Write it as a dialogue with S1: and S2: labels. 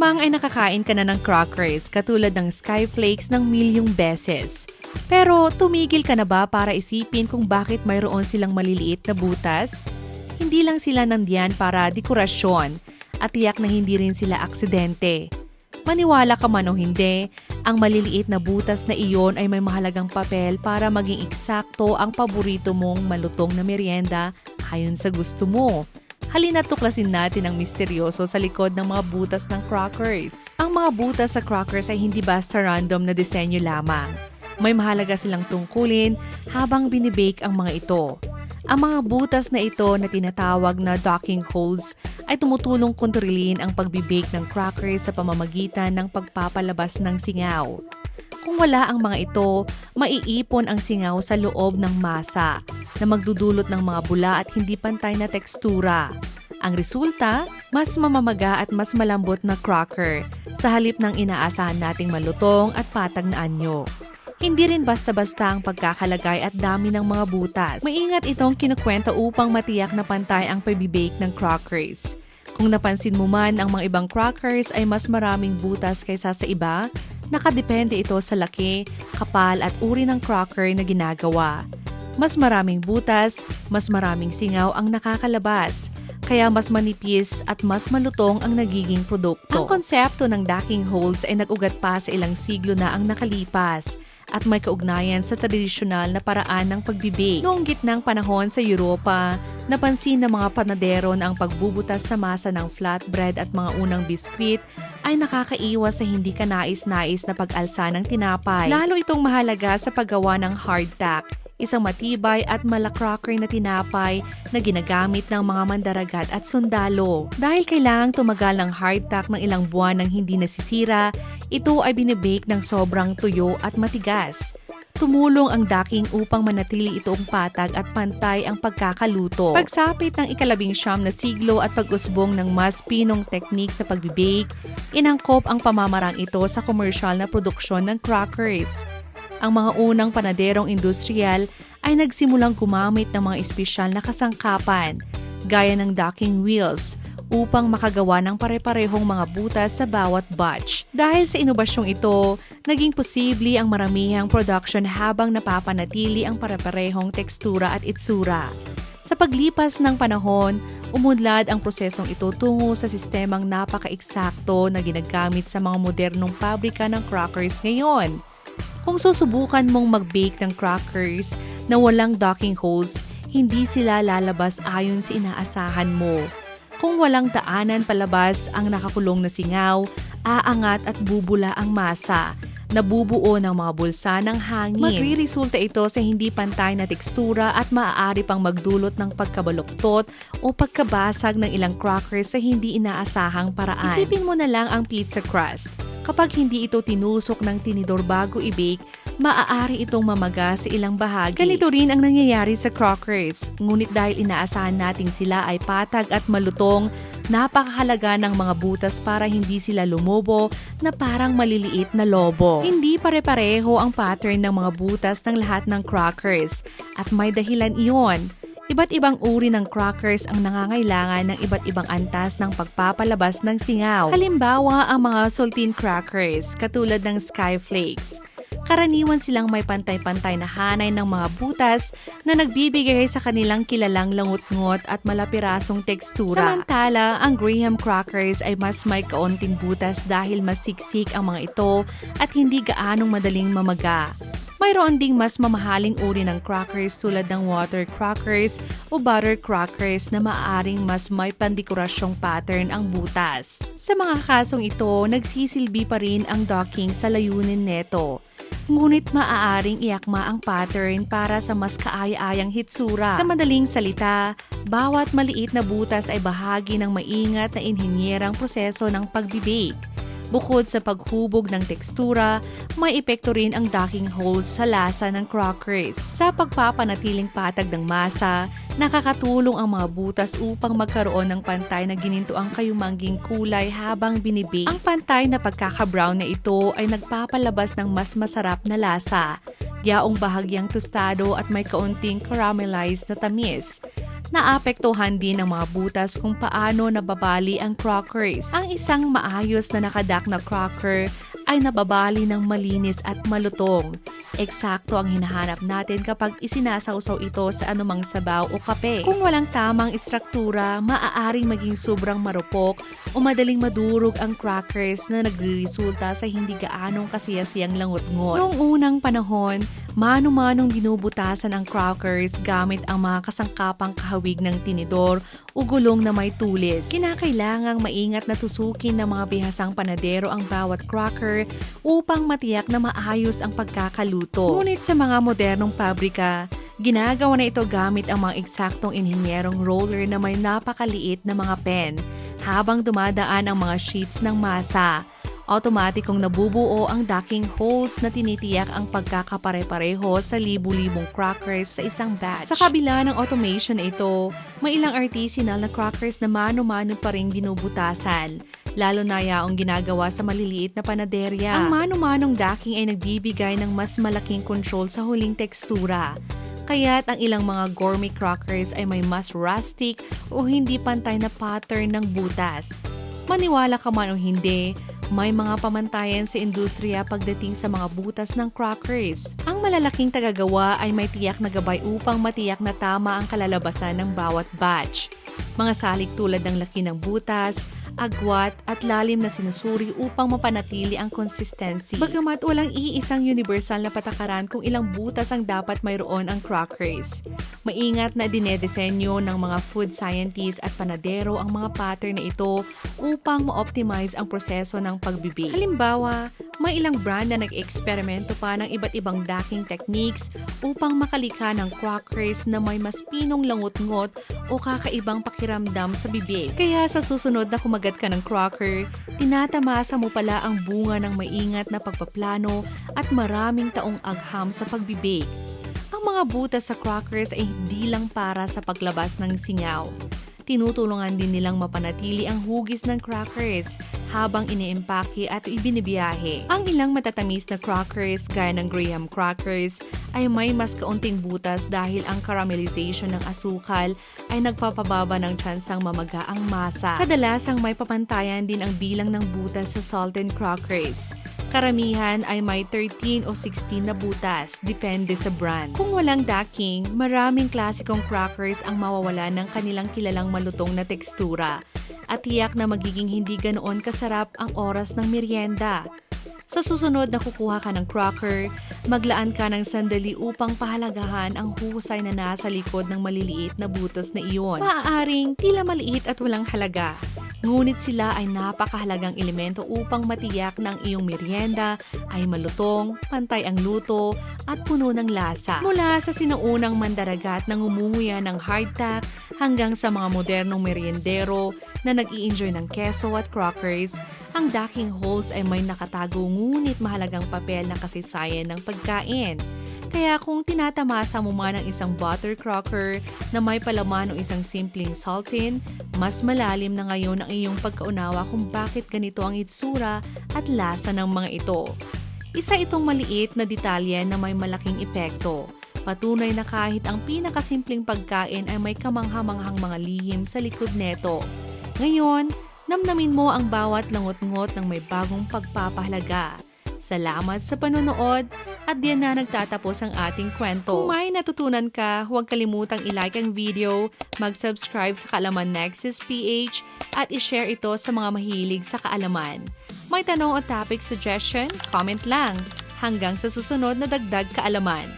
S1: Malamang ay nakakain ka na ng crackers katulad ng Skyflakes ng milyong beses. Pero tumigil ka na ba para isipin kung bakit mayroon silang maliliit na butas? Hindi lang sila nandiyan para dekorasyon at tiyak na hindi rin sila aksidente. Maniwala ka man o hindi, ang maliliit na butas na iyon ay may mahalagang papel para maging eksakto ang paborito mong malutong na merienda ayon sa gusto mo. Halina't tuklasin natin ang misteryoso sa likod ng mga butas ng crackers. Ang mga butas sa crackers ay hindi basta random na disenyo lamang. May mahalaga silang tungkulin habang binibake ang mga ito. Ang mga butas na ito na tinatawag na docking holes ay tumutulong kontrolin ang pagbibake ng crackers sa pamamagitan ng pagpapalabas ng singaw. Kung wala ang mga ito, maiipon ang singaw sa loob ng masa na magdudulot ng mga bula at hindi pantay na tekstura. Ang resulta, mas mamamaga at mas malambot na cracker sa halip ng inaasahan nating malutong at patag na anyo. Hindi rin basta-basta ang pagkakalagay at dami ng mga butas. Maingat itong kinukwento upang matiyak na pantay ang pagbibake ng crackers. Kung napansin mo man ang mga ibang crackers ay mas maraming butas kaysa sa iba, nakadepende ito sa laki, kapal at uri ng cracker na ginagawa. Mas maraming butas, mas maraming singaw ang nakakalabas. Kaya mas manipis at mas malutong ang nagiging produkto. Ang konsepto ng docking holes ay nag-ugat pa sa ilang siglo na ang nakalipas at may kaugnayan sa tradisyonal na paraan ng pagbibake. Noong gitnang panahon sa Europa, napansin ng mga panadero na ang pagbubutas sa masa ng flatbread at mga unang biskwit ay nakakaiwas sa hindi kanais-nais na pag-alsa ng tinapay. Lalo itong mahalaga sa paggawa ng hardtack, isang matibay at malacracker na tinapay na ginagamit ng mga mandaragat at sundalo. Dahil kailangang tumagal ng hardtack ng ilang buwan nang hindi nasisira, ito ay binibake ng sobrang tuyo at matigas. Tumulong ang docking upang manatili itong patag at pantay ang pagkakaluto. Pagsapit ng ika-19 na siglo at pag-usbong ng mas pinong teknik sa pagbibake, inangkop ang pamamarang ito sa komersyal na produksyon ng crackers. Ang mga unang panaderong industrial ay nagsimulang gumamit ng mga espesyal na kasangkapan, gaya ng docking wheels, upang makagawa ng pare-parehong mga butas sa bawat batch. Dahil sa inobasyong ito, naging posible ang maramihang production habang napapanatili ang pare-parehong tekstura at itsura. Sa paglipas ng panahon, umunlad ang prosesong ito tungo sa sistemang napaka-eksakto na ginagamit sa mga modernong pabrika ng crackers ngayon. Kung susubukan mong mag-bake ng crackers na walang docking holes, hindi sila lalabas ayon sa inaasahan mo. Kung walang daanan palabas ang nakakulong na singaw, aangat at bubula ang masa, nabubuo ng mga bulsa ng hangin. Magriresulta ito sa hindi pantay na tekstura at maaari pang magdulot ng pagkabaluktot o pagkabasag ng ilang crackers sa hindi inaasahang paraan. Isipin mo na lang ang pizza crust. Kapag hindi ito tinusok ng tinidor bago i-bake, maaari itong mamaga sa ilang bahagi. Ganito rin ang nangyayari sa crackers. Ngunit dahil inaasahan nating sila ay patag at malutong, napakahalaga ng mga butas para hindi sila lumobo na parang maliliit na lobo. Hindi pare-pareho ang pattern ng mga butas ng lahat ng crackers at may dahilan iyon. Iba't ibang uri ng crackers ang nangangailangan ng iba't ibang antas ng pagpapalabas ng singaw. Halimbawa, ang mga saltine crackers katulad ng Skyflakes. Karaniwan silang may pantay-pantay na hanay ng mga butas na nagbibigay sa kanilang kilalang langut-ngot at malapirasong tekstura. Samantala, ang Graham crackers ay mas may kaunting butas dahil mas siksik ang mga ito at hindi gaanong madaling mamaga. Mayroon ding mas mamahaling uri ng crackers tulad ng water crackers o butter crackers na maaaring mas may pandekораsyong pattern ang butas. Sa mga kasong ito, nagsisilbi pa rin ang docking sa layunin neto. Ngunit maaaring iakma ang pattern para sa mas kaaya-ayang hitsura. Sa madaling salita, bawat maliit na butas ay bahagi ng maingat na inhinyerang proseso ng pagbibake. Bukod sa paghubog ng tekstura, may epekto rin ang docking holes sa lasa ng crackers. Sa pagpapanatiling patag ng masa, nakakatulong ang mga butas upang magkaroon ng pantay na ginintoang kayumangging kulay habang binibake. Ang pantay na pagkaka-brown na ito ay nagpapalabas ng mas masarap na lasa, yaong bahagyang tostado at may kaunting caramelized na tamis. Naapektuhan din ng mga butas kung paano nababali ang crackers. Ang isang maayos na nakadak na cracker ay nababali ng malinis at malutong. Eksakto ang hinahanap natin kapag isinasawsaw ito sa anumang sabaw o kape. Kung walang tamang istruktura, maaaring maging sobrang marupok o madaling madurog ang crackers na nagre-resulta sa hindi gaanong kasiyasiyang langot-ngot. Noong unang panahon, mano-manong binubutasan ang crackers gamit ang mga kasangkapang kahawig ng tinidor o gulong na may tulis. Kinakailangang maingat na tusukin ng mga bihasang panadero ang bawat cracker upang matiyak na maayos ang pagkakaluto. Ngunit sa mga modernong pabrika, ginagawa na ito gamit ang mga eksaktong inhinyerong roller na may napakaliit na mga pen habang dumadaan ang mga sheets ng masa. Automatikong nabubuo ang docking holes na tinitiyak ang pagkakapare-pareho sa libu-libong crackers sa isang batch. Sa kabila ng automation na ito, may ilang artisanal na crackers na mano-mano pa ring binubutasan, lalo na yaong ginagawa sa maliliit na panaderya. Ang mano-manong docking ay nagbibigay ng mas malaking control sa huling tekstura. Kaya't ang ilang mga gourmet crackers ay may mas rustic o hindi pantay na pattern ng butas. Maniwala ka man o hindi, may mga pamantayan sa industriya pagdating sa mga butas ng crackers. Ang malalaking tagagawa ay may tiyak na gabay upang matiyak na tama ang kalalabasan ng bawat batch. Mga salik tulad ng laki ng butas, agwat at lalim na sinusuri upang mapanatili ang consistency. Bagamat walang iisang universal na patakaran kung ilang butas ang dapat mayroon ang crackers. Maingat na dinedesenyo ng mga food scientists at panadero ang mga pattern na ito upang ma-optimize ang proseso ng pagbibig. Halimbawa, may ilang brand na nag-eksperimento pa ng iba't ibang docking techniques upang makalikha ng crackers na may mas pinong langot-ngot o kakaibang pakiramdam sa bibig. Kaya sa susunod na kumagat ka ng cracker, tinatamasa mo pala ang bunga ng maingat na pagpaplano at maraming taong agham sa pagbibig. Ang mga butas sa crackers ay hindi lang para sa paglabas ng singaw. Tinutulungan din nilang mapanatili ang hugis ng crackers habang iniimpake at ibinibiyahe. Ang ilang matatamis na crackers gaya ng graham crackers ay may mas kaunting butas dahil ang caramelization ng asukal ay nagpapababa ng tsansang mamaga ang masa. Kadalasang may papantayan din ang bilang ng butas sa salted crackers. Karamihan ay may 13 o 16 na butas, depende sa brand. Kung walang docking, maraming klasikong crackers ang mawawala ng kanilang kilalang malutong na tekstura at tiyak na magiging hindi ganoon kasarap ang oras ng merienda. Sa susunod na kukuha ka ng cracker, maglaan ka ng sandali upang pahalagahan ang husay na nasa likod ng maliliit na butas na iyon. Maaaring tila maliit at walang halaga, ngunit sila ay napakahalagang elemento upang matiyak na ang iyong merienda ay malutong, pantay ang luto, at puno ng lasa. Mula sa sinaunang mandaragat na ngumunguya ng hardtack hanggang sa mga modernong meriendero na nag-i-enjoy ng keso at crackers, ang docking holes ay may nakatago ngunit mahalagang papel na kasaysayan ng pagkain. Kaya kung tinatamasa mo man ang isang butter cracker na may palaman o isang simpleng saltine, mas malalim na ngayon ang iyong pagkaunawa kung bakit ganito ang itsura at lasa ng mga ito. Isa itong maliit na detalye na may malaking epekto. Patunay na kahit ang pinakasimpleng pagkain ay may kamangha-manghang mga lihim sa likod neto. Ngayon, namnamin mo ang bawat langot-ngot ng may bagong pagpapahalaga. Salamat sa panonood at diyan na nagtatapos ang ating kwento. Kung may natutunan ka, huwag kalimutang i-like ang video, mag-subscribe sa Kaalaman Nexus PH at i-share ito sa mga mahilig sa kaalaman. May tanong o topic suggestion? Comment lang. Hanggang sa susunod na dagdag kaalaman.